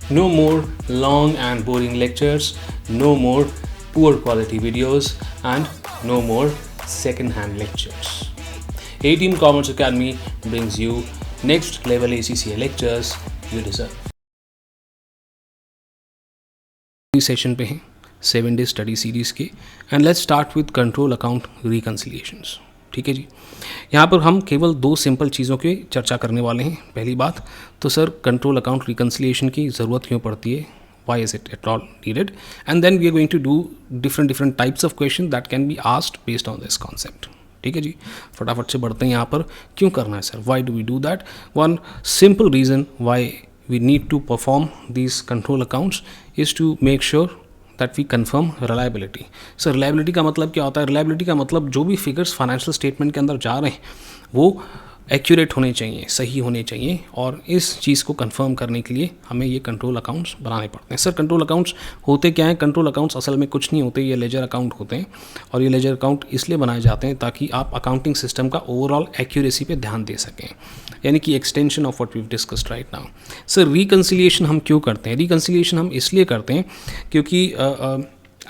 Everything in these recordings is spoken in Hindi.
No more long and boring lectures, no more poor quality videos, and no more second-hand lectures. A-Team Commerce Academy brings you next level ACCA lectures you deserve. Session पे हैं 7 डे स्टडी सीरीज़ के, and let's start with control account reconciliations. ठीक है जी. यहाँ पर हम केवल 2 सिंपल चीज़ों की चर्चा करने वाले हैं. पहली बात तो सर कंट्रोल अकाउंट रिकन्सिलिएशन की ज़रूरत क्यों पड़ती है, why is it at all needed, and then we are going to do different types of questions that can be asked based on this concept. ठीक है जी. फटाफट से बढ़ते हैं. यहाँ पर क्यों करना है sir, why do we do that? One simple reason why we need to perform these control accounts is to make sure that we confirm reliability. So reliability का मतलब क्या होता है? reliability का मतलब जो भी फिगर्स फाइनेंशियल स्टेटमेंट के अंदर जा रहे हैं वो एक्यूरेट होने चाहिए, सही होने चाहिए, और इस चीज़ को कंफर्म करने के लिए हमें ये कंट्रोल अकाउंट्स बनाने पड़ते हैं. सर कंट्रोल अकाउंट्स होते क्या हैं? कंट्रोल अकाउंट्स असल में कुछ नहीं होते, ये लेजर अकाउंट होते हैं, और ये लेजर अकाउंट इसलिए बनाए जाते हैं ताकि आप अकाउंटिंग सिस्टम का ओवरऑल एक्यूरेसी पे ध्यान दे सकें, यानी कि extension of what we discussed right now. Sir reconciliation हम क्यों करते हैं? रिकन्सिलिएशन हम इसलिए करते हैं क्योंकि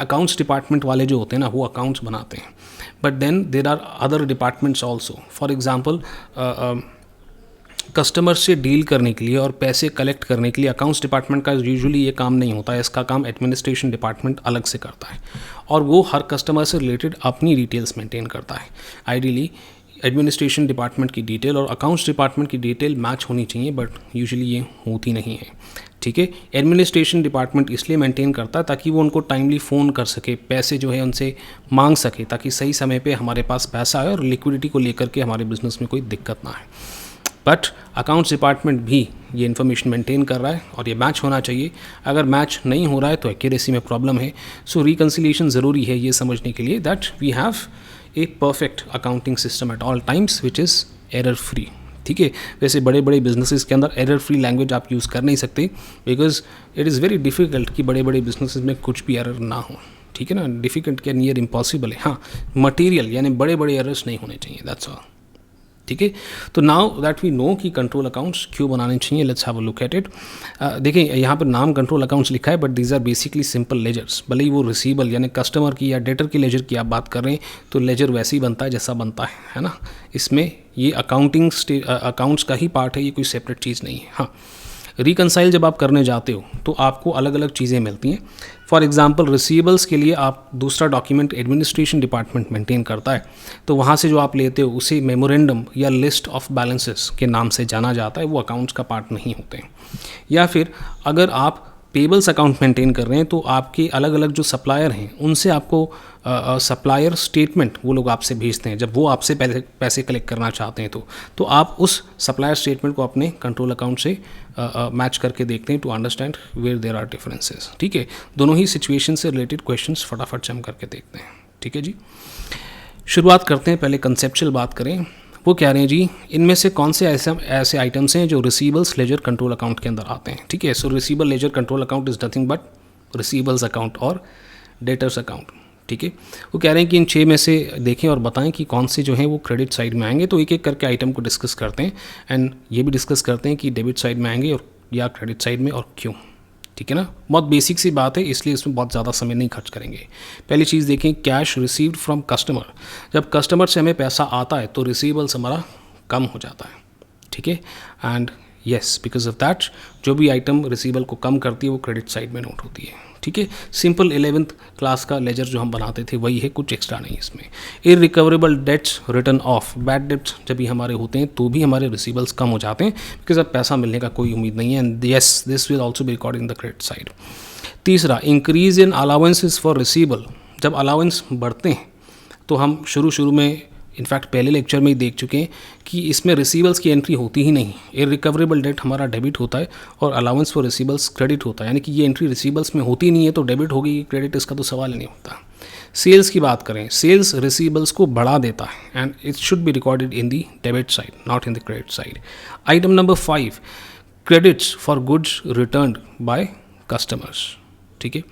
अकाउंट्स डिपार्टमेंट वाले जो होते हैं ना वो अकाउंट्स बनाते हैं, but then there are other departments also. For example customer से डील करने के लिए और पैसे कलेक्ट करने के लिए अकाउंट्स डिपार्टमेंट का यूजुअली ये काम नहीं होता है. इसका काम एडमिनिस्ट्रेशन डिपार्टमेंट अलग से करता है, और वो हर कस्टमर से रिलेटेड अपनी डिटेल्स मेंटेन करता है. आइडियली एडमिनिस्ट्रेशन डिपार्टमेंट की डिटेल और अकाउंट्स डिपार्टमेंट की डिटेल मैच होनी चाहिए, बट यूजुअली ये होती नहीं है. ठीक है. एडमिनिस्ट्रेशन डिपार्टमेंट इसलिए मेंटेन करता है ताकि वो उनको टाइमली फ़ोन कर सके, पैसे जो है उनसे मांग सके, ताकि सही समय पे हमारे पास पैसा आए और लिक्विडिटी को लेकर के हमारे बिजनेस में कोई दिक्कत ना आए. बट अकाउंट्स डिपार्टमेंट भी ये इन्फॉर्मेशन मेंटेन कर रहा है और ये मैच होना चाहिए. अगर मैच नहीं हो रहा है तो एक्यूरेसी में प्रॉब्लम है. सो रिकन्सिलिएशन ज़रूरी है ये समझने के लिए that we have a perfect accounting system at all times which is error free. ठीक है. वैसे बड़े बड़े बिजनेसेस के अंदर एरर फ्री लैंग्वेज आप यूज़ कर नहीं सकते, because it is very difficult कि बड़े बड़े बिजनेसेस में कुछ भी एरर ना हो. ठीक है ना. डिफ़िकल्ट क्या, नियर इम्पॉसिबल है. हाँ, मटेरियल यानी बड़े बड़े एरर्स नहीं होने चाहिए, दैट्स ऑल. ठीक है. तो नाउ दैट वी नो कि कंट्रोल अकाउंट्स क्यों बनाने चाहिए, let's have a look at it. देखिए यहाँ पर नाम कंट्रोल अकाउंट्स लिखा है, but these are basically simple ledgers. भले ही वो रिसीबल यानी कस्टमर की या डेटर की लेजर की आप बात कर रहे हैं तो लेजर वैसे ही बनता है जैसा बनता है ना. इसमें ये अकाउंट्स का ही पार्ट है, ये कोई सेपरेट चीज़ नहीं है. हाँ, रिकन्साइल जब आप करने जाते हो तो आपको अलग अलग चीज़ें मिलती हैं. फॉर एग्जांपल रिसीवेबल्स के लिए आप दूसरा डॉक्यूमेंट एडमिनिस्ट्रेशन डिपार्टमेंट मेंटेन करता है, तो वहाँ से जो आप लेते हो उसे मेमोरेंडम या लिस्ट ऑफ बैलेंसेस के नाम से जाना जाता है, वो अकाउंट्स का पार्ट नहीं होते हैं. या फिर अगर आप पेबल्स अकाउंट मेंटेन कर रहे हैं तो आपके अलग अलग जो सप्लायर हैं उनसे आपको सप्लायर स्टेटमेंट वो लोग आपसे भेजते हैं. जब वो आपसे पैसे कलेक्ट करना चाहते हैं तो आप उस सप्लायर स्टेटमेंट को अपने कंट्रोल अकाउंट से मैच करके देखते हैं to understand where there are differences. ठीक है. दोनों ही सिचुएशन से रिलेटेड क्वेश्चंस फटाफट से हम करके देखते हैं. ठीक है जी. शुरुआत करते हैं. पहले कंसेप्चुअल बात करें. वो कह रहे हैं जी इनमें से कौन से ऐसे आइटम्स हैं जो रिसीबल्स लेजर कंट्रोल अकाउंट के अंदर आते हैं. ठीक है. So receivable ledger control account is nothing but receivables account और डेटर्स अकाउंट. ठीक है. वो कह रहे हैं कि इन 6 में से देखें और बताएं कि कौन से जो हैं वो क्रेडिट साइड में आएंगे. तो एक एक करके आइटम को डिस्कस करते हैं, एंड ये भी डिस्कस करते हैं कि डेबिट साइड में आएंगे और या क्रेडिट साइड में और क्यों. ठीक है ना. बहुत बेसिक सी बात है, इसलिए इसमें बहुत ज़्यादा समय नहीं खर्च करेंगे. पहली चीज़ देखें, कैश रिसीव्ड फ्रॉम कस्टमर. जब कस्टमर से हमें पैसा आता है तो रिसीवेबल्स हमारा कम हो जाता है. ठीक है. And yes, because of that जो भी आइटम रिसीवेबल को कम करती है वो क्रेडिट साइड में नोट होती है. ठीक है. सिंपल 11th क्लास का लेजर जो हम बनाते थे वही है, कुछ एक्स्ट्रा नहीं इसमें. Irrecoverable debts written off. Bad debts जब भी हमारे होते हैं तो भी हमारे रिसीवेबल्स कम हो जाते हैं, बिकॉज अब पैसा मिलने का कोई उम्मीद नहीं है. And yes, this will also be record in the credit side. तीसरा, increase in allowances for receivable. जब अलाउंस बढ़ते हैं तो हम शुरू में इनफैक्ट पहले लेक्चर में ही देख चुके हैं कि इसमें रिसीवेबल्स की एंट्री होती ही नहीं. इररिकवरेबल डेट हमारा डेबिट होता है और अलाउंस फॉर रिसीवेबल्स क्रेडिट होता है, यानी कि ये एंट्री रिसीवेबल्स में होती नहीं है तो डेबिट होगी, क्रेडिट इसका तो सवाल ही नहीं होता. सेल्स की बात करें, सेल्स रिसीवेबल्स को बढ़ा देता है and it should be recorded in the debit side, not in the credit side. Item number 5, credits for goods returned by customers. ठीक है.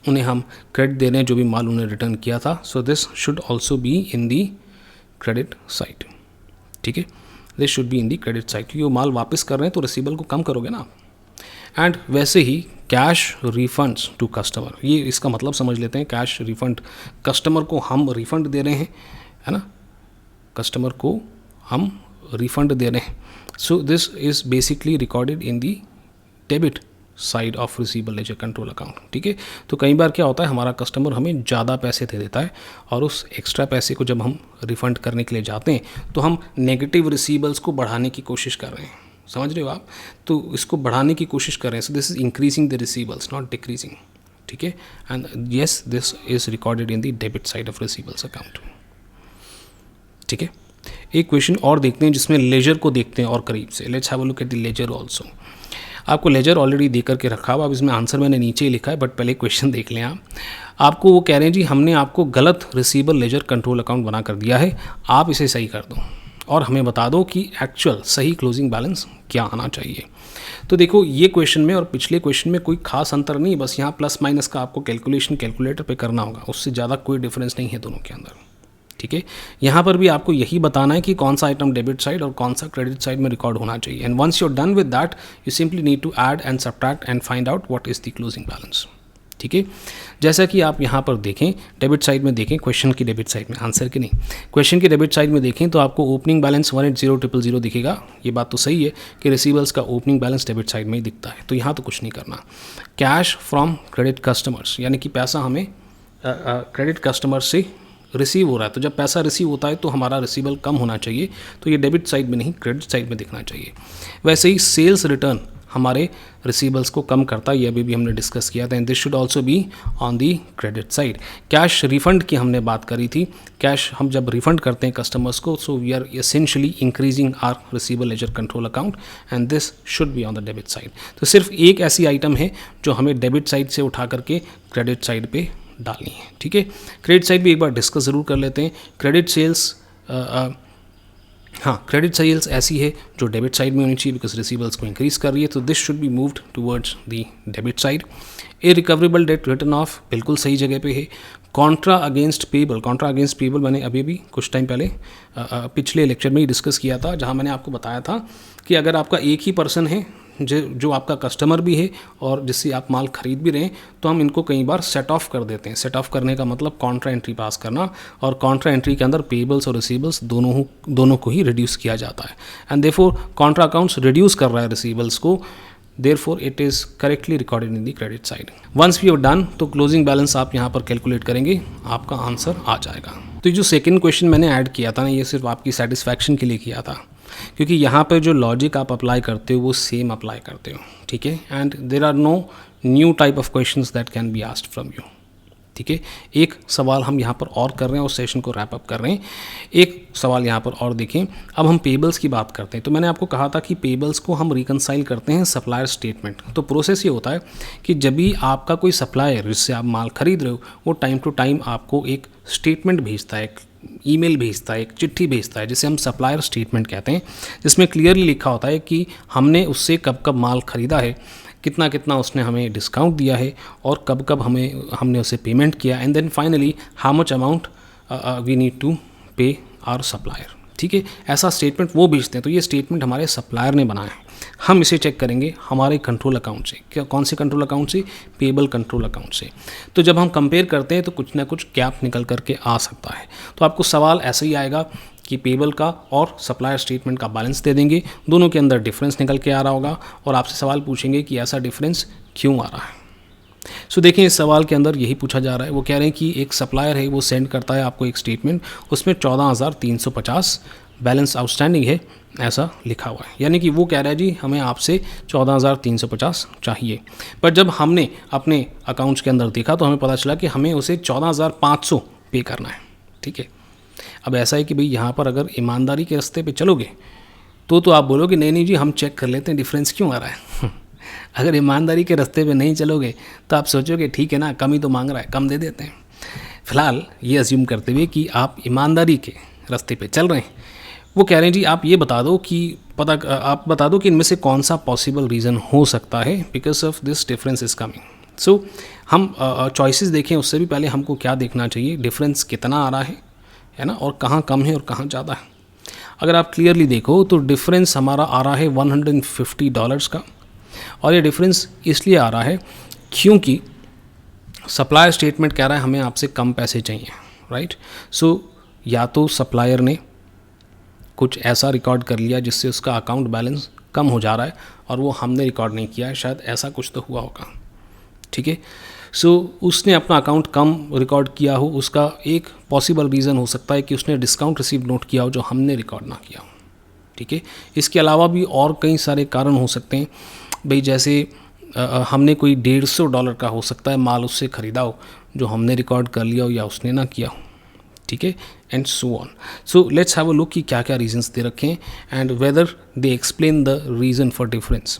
उन्हें हम क्रेडिट दे रहे हैं जो भी माल उन्हें रिटर्न किया था. So this should also be in the credit side. ठीक है. This should be in the credit side, क्योंकि वो माल वापस कर रहे हैं तो रिसीवेबल को कम करोगे ना. एंड वैसे ही कैश रिफंड्स टू कस्टमर, ये इसका मतलब समझ लेते हैं। कैश रिफंड, कस्टमर को हम रिफंड दे रहे हैं, है ना, कस्टमर को हम रिफंड दे रहे हैं। So this is basically recorded in the debit side of receivable ledger control account. ठीक है, तो कई बार क्या होता है, हमारा कस्टमर हमें ज़्यादा पैसे दे देता है और उस एक्स्ट्रा पैसे को जब हम रिफ़ंड करने के लिए जाते हैं तो हम नेगेटिव रिसीवेबल्स को बढ़ाने की कोशिश कर रहे हैं। समझ रहे हो आप? तो इसको बढ़ाने की कोशिश कर रहे हैं। So this is increasing the receivables, not decreasing. ठीक है, and yes this is recorded in the debit side of receivables account. ठीक है, एक क्वेश्चन और देखते हैं जिसमें लेजर को देखते हैं और करीब से। Let's have a look at the ledger also. आपको लेजर ऑलरेडी दे करके रखा हुआ, अब इसमें आंसर मैंने नीचे ही लिखा है, बट पहले क्वेश्चन देख लें आप। आपको वो कह रहे हैं जी हमने आपको गलत रिसीवेबल लेजर कंट्रोल अकाउंट बना कर दिया है, आप इसे सही कर दो और हमें बता दो कि एक्चुअल सही क्लोजिंग बैलेंस क्या आना चाहिए। तो देखो ये क्वेश्चन में और पिछले क्वेश्चन में कोई खास अंतर नहीं, बस यहाँ प्लस माइनस का आपको कैलकुलेशन कैलकुलेटर पे करना होगा, उससे ज़्यादा कोई डिफरेंस नहीं है दोनों के अंदर। ठीक है, यहाँ पर भी आपको यही बताना है कि कौन सा आइटम डेबिट साइड और कौन सा क्रेडिट साइड में रिकॉर्ड होना चाहिए। And once you are done with that you simply need to add and subtract and find out what is the closing balance. ठीक है, जैसा कि आप यहाँ पर देखें डेबिट साइड में देखें, क्वेश्चन की डेबिट साइड में, आंसर की नहीं, क्वेश्चन की डेबिट साइड में देखें तो आपको ओपनिंग बैलेंस 180,000 दिखेगा। ये बात तो सही है कि रिसीवेबल्स का ओपनिंग बैलेंस डेबिट साइड में ही दिखता है, तो यहाँ तो कुछ नहीं करना। कैश फ्रॉम क्रेडिट कस्टमर्स, यानी कि पैसा हमें क्रेडिट कस्टमर से रिसीव हो रहा है, तो जब पैसा रिसीव होता है तो हमारा रिसीवेबल कम होना चाहिए, तो ये डेबिट साइड में नहीं क्रेडिट साइड में दिखना चाहिए। वैसे ही सेल्स रिटर्न हमारे रिसीवेबल्स को कम करता है, ये अभी भी हमने डिस्कस किया था। And this should also be on the credit side. Cash refund की हमने बात करी थी, कैश हम जब रिफंड करते हैं कस्टमर्स को, so we are essentially increasing our receivable ledger control account and this should be on the debit side. तो सिर्फ एक ऐसी आइटम है जो हमें डेबिट साइड से उठा करके क्रेडिट साइड पे डालनी है। ठीक है, क्रेडिट साइड भी एक बार डिस्कस ज़रूर कर लेते हैं। क्रेडिट सेल्स, हाँ, क्रेडिट सेल्स ऐसी है जो डेबिट साइड में होनी चाहिए बिकॉज रिसीवेबल्स को इंक्रीज कर रही है, तो this should be moved towards the debit side. A recoverable debt return of बिल्कुल सही जगह पे है। Contra against payable, Contra against payable मैंने अभी कुछ टाइम पहले पिछले लेक्चर में ही डिस्कस किया था, जहाँ मैंने आपको बताया था कि अगर आपका एक ही पर्सन है जो आपका कस्टमर भी है और जिससे आप माल खरीद भी रहे हैं, तो हम इनको कई बार सेट ऑफ कर देते हैं। सेट ऑफ करने का मतलब कॉन्ट्रा एंट्री पास करना, और कॉन्ट्रा एंट्री के अंदर पेबल्स और रिसीवेबल्स दोनों को ही रिड्यूस किया जाता है। And therefore contra accounts reduce कर रहा है रिसीवेबल्स को, therefore it is correctly recorded in the credit side. Once we have done तो क्लोजिंग बैलेंस आप यहाँ पर कैलकुलेट करेंगे, आपका आंसर आ जाएगा। तो ये जो सेकेंड क्वेश्चन मैंने ऐड किया था ना, ये सिर्फ आपकी सेटिस्फैक्शन के लिए किया था, क्योंकि यहाँ पर जो लॉजिक आप अप्लाई करते हो वो सेम अप्लाई करते हो। ठीक है, and there are no new type of questions that can be asked from you. ठीक है, एक सवाल हम यहाँ पर और कर रहे हैं और सेशन को रैप अप कर रहे हैं। एक सवाल यहाँ पर और देखें, अब हम पेबल्स की बात करते हैं। तो मैंने आपको कहा था कि पेबल्स को हम रिकंसाइल करते हैं सप्लायर स्टेटमेंट। तो प्रोसेस ये होता है कि जब भी आपका कोई सप्लायर जिससे आप माल खरीद रहे हो, वो टाइम टू टाइम आपको एक स्टेटमेंट भेजता है, एक ईमेल भेजता है, एक चिट्ठी भेजता है, जिसे हम सप्लायर स्टेटमेंट कहते हैं, जिसमें क्लियरली लिखा होता है कि हमने उससे कब कब माल ख़रीदा है, कितना कितना उसने हमें डिस्काउंट दिया है और कब कब हमने उसे पेमेंट किया, and then finally how much amount we need to pay our supplier. ठीक है, ऐसा स्टेटमेंट वो भेजते हैं। तो ये स्टेटमेंट हमारे सप्लायर ने बनाया है, हम इसे चेक करेंगे हमारे कंट्रोल अकाउंट से। क्या, कौन से कंट्रोल अकाउंट से? पेबल कंट्रोल अकाउंट से। तो जब हम कंपेयर करते हैं तो कुछ ना कुछ गैप निकल करके आ सकता है। तो आपको सवाल ऐसा ही आएगा कि पेबल का और सप्लायर स्टेटमेंट का बैलेंस दे देंगे, दोनों के अंदर डिफरेंस निकल के आ रहा होगा और आपसे सवाल पूछेंगे कि ऐसा डिफरेंस क्यों आ रहा है। सो देखिए, इस सवाल के अंदर यही पूछा जा रहा है। वो कह रहे हैं कि एक सप्लायर है, वो सेंड करता है आपको एक स्टेटमेंट, उसमें 14,350 बैलेंस आउटस्टैंडिंग है, ऐसा लिखा हुआ है। यानी कि वो कह रहा है जी हमें आपसे 14,350 चाहिए, पर जब हमने अपने अकाउंट्स के अंदर देखा तो हमें पता चला कि हमें उसे 14,500 पे करना है। ठीक है, अब ऐसा है कि भाई यहाँ पर अगर ईमानदारी के रास्ते पे चलोगे तो आप बोलोगे नहीं जी हम चेक कर लेते हैं डिफरेंस क्यों आ रहा है। अगर ईमानदारी के रास्ते पे नहीं चलोगे तो आप सोचोगे ठीक है ना, कम ही तो मांग रहा है, कम दे देते हैं। फिलहाल ये अज्यूम करते हुए कि आप ईमानदारी के रास्ते पे चल रहे हैं, वो कह रहे हैं जी आप ये बता दो कि आप बता दो कि इनमें से कौन सा पॉसिबल रीज़न हो सकता है because of this difference is coming. So हम चॉइसेस देखें उससे भी पहले हमको क्या देखना चाहिए, डिफरेंस कितना आ रहा है ना, और कहाँ कम है और कहाँ ज़्यादा है। अगर आप क्लियरली देखो तो डिफरेंस हमारा आ रहा है $150 का, और ये डिफरेंस इसलिए आ रहा है क्योंकि सप्लायर स्टेटमेंट कह रहा है हमें आपसे कम पैसे चाहिए, राइट। सो या तो सप्लायर ने कुछ ऐसा रिकॉर्ड कर लिया जिससे उसका अकाउंट बैलेंस कम हो जा रहा है और वो हमने रिकॉर्ड नहीं किया है, शायद ऐसा कुछ तो हुआ होगा, ठीक है। सो उसने अपना अकाउंट कम रिकॉर्ड किया हो, उसका एक पॉसिबल रीज़न हो सकता है कि उसने डिस्काउंट रिसीव नोट किया हो जो हमने रिकॉर्ड ना किया हो, ठीक है। इसके अलावा भी और कई सारे कारण हो सकते हैं भाई, जैसे हमने कोई $150 का हो सकता है माल उससे ख़रीदा हो जो हमने रिकॉर्ड कर लिया हो या उसने ना किया हो, ठीक है, and so on. So let's have a look कि क्या क्या रीजंस दे रखे हैं and whether they explain the reason for difference.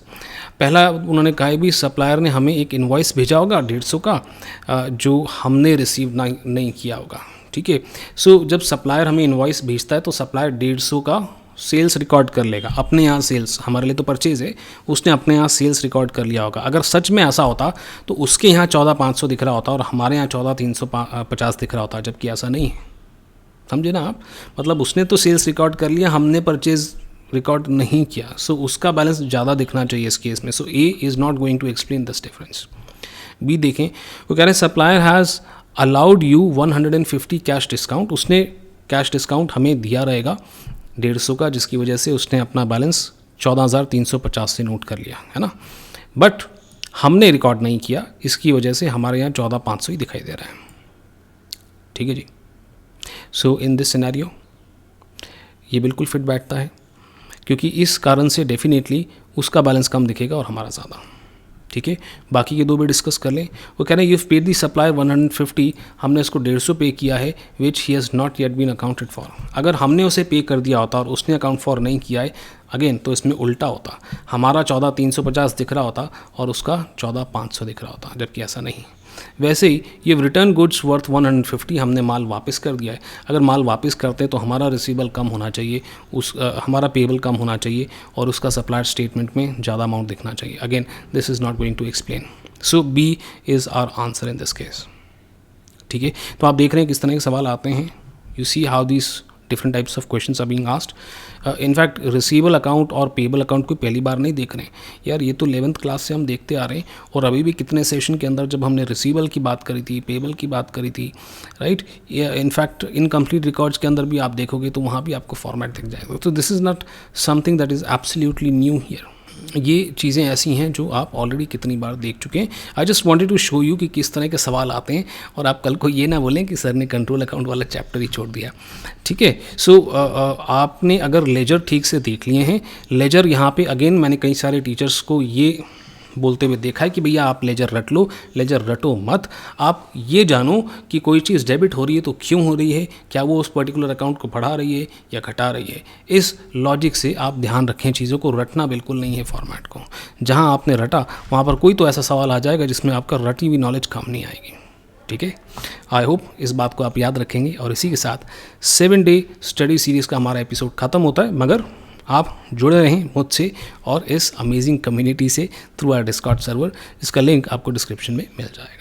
पहला उन्होंने कहा भी सप्लायर ने हमें एक इनवॉइस भेजा होगा 150 का जो हमने रिसीव नहीं किया होगा, ठीक है। सो जब सप्लायर हमें इनवॉइस भेजता है तो सप्लायर 150 का सेल्स रिकॉर्ड कर लेगा अपने यहाँ, सेल्स हमारे लिए तो परचेज़ है, उसने अपने यहाँ सेल्स रिकॉर्ड कर लिया होगा। अगर सच में ऐसा होता तो उसके यहाँ 14,500 दिख रहा होता और हमारे यहाँ 14,350 दिख रहा होता, जबकि ऐसा नहीं है, समझे ना आप। मतलब उसने तो सेल्स रिकॉर्ड कर लिया, हमने परचेज़ रिकॉर्ड नहीं किया, सो उसका बैलेंस ज़्यादा दिखना चाहिए इस केस में। So A is not going to explain this difference. B देखें, वो कह रहे हैं supplier has allowed you 150 cash discount, उसने कैश डिस्काउंट हमें दिया रहेगा 150 का, जिसकी वजह से उसने अपना बैलेंस 14,350 से नोट कर लिया है ना, बट हमने रिकॉर्ड नहीं किया, इसकी वजह से हमारे यहाँ 14,500 ही दिखाई दे रहा है, ठीक है जी। सो इन दिस सिनेरियो ये बिल्कुल फिट बैठता है क्योंकि इस कारण से डेफिनेटली उसका बैलेंस कम दिखेगा और हमारा ज़्यादा, ठीक है। बाकी के दो भी डिस्कस कर लें। वो कह रहे हैं यू पेड दी सप्लायर 150, हमने उसको 150 पे किया है, which he has not yet been accounted for. अगर हमने उसे पे कर दिया होता और उसने अकाउंट फॉर नहीं किया है अगेन, तो इसमें उल्टा होता, हमारा 14,350 दिख रहा होता और उसका 14,500 दिख रहा होता, जबकि ऐसा नहीं। वैसे ही ये रिटर्न गुड्स वर्थ 150, हमने माल वापस कर दिया है। अगर माल वापस करते तो हमारा रिसीवेबल कम होना चाहिए, हमारा पेबल कम होना चाहिए और उसका सप्लायर स्टेटमेंट में ज़्यादा अमाउंट दिखना चाहिए। Again this is not going to explain. So B is our answer in this case, ठीक है। तो आप देख रहे हैं किस तरह के सवाल आते हैं। You see how this different types of questions are being asked. In fact receivable account और पेबल अकाउंट को पहली बार नहीं देख रहे हैं यार, ये तो 11th क्लास से हम देखते आ रहे हैं और अभी भी कितने सेशन के अंदर जब हमने रिसीवेबल की बात करी थी, पेबल की बात करी थी, राइट। इनफैक्ट इनकम्प्लीट रिकॉर्ड्स के अंदर भी आप देखोगे तो वहाँ भी आपको फॉर्मेट दिख जाएगा। तो this is not something that is absolutely new here. ये चीज़ें ऐसी हैं जो आप ऑलरेडी कितनी बार देख चुके हैं। I just wanted to show you कि किस तरह के सवाल आते हैं और आप कल को ये ना बोलें कि सर ने कंट्रोल अकाउंट वाला चैप्टर ही छोड़ दिया, ठीक है। सो आपने अगर लेजर ठीक से देख लिए हैं, लेजर यहाँ पे अगेन मैंने कई सारे टीचर्स को ये बोलते हुए देखा है कि भैया आप लेजर रट लो, लेजर रटो मत, आप ये जानो कि कोई चीज़ डेबिट हो रही है तो क्यों हो रही है, क्या वो उस पर्टिकुलर अकाउंट को बढ़ा रही है या घटा रही है। इस लॉजिक से आप ध्यान रखें, चीज़ों को रटना बिल्कुल नहीं है फॉर्मेट को। जहाँ आपने रटा वहाँ पर कोई तो ऐसा सवाल आ जाएगा जिसमें आपका रटी हुई नॉलेज काम नहीं आएगी, ठीक है। आई होप इस बात को आप याद रखेंगे और इसी के साथ 7 डे स्टडी सीरीज़ का हमारा एपिसोड ख़त्म होता है, मगर आप जुड़े रहें मुझसे और इस अमेजिंग कम्युनिटी से थ्रू आवर डिस्कॉर्ड सर्वर। इसका लिंक आपको डिस्क्रिप्शन में मिल जाएगा।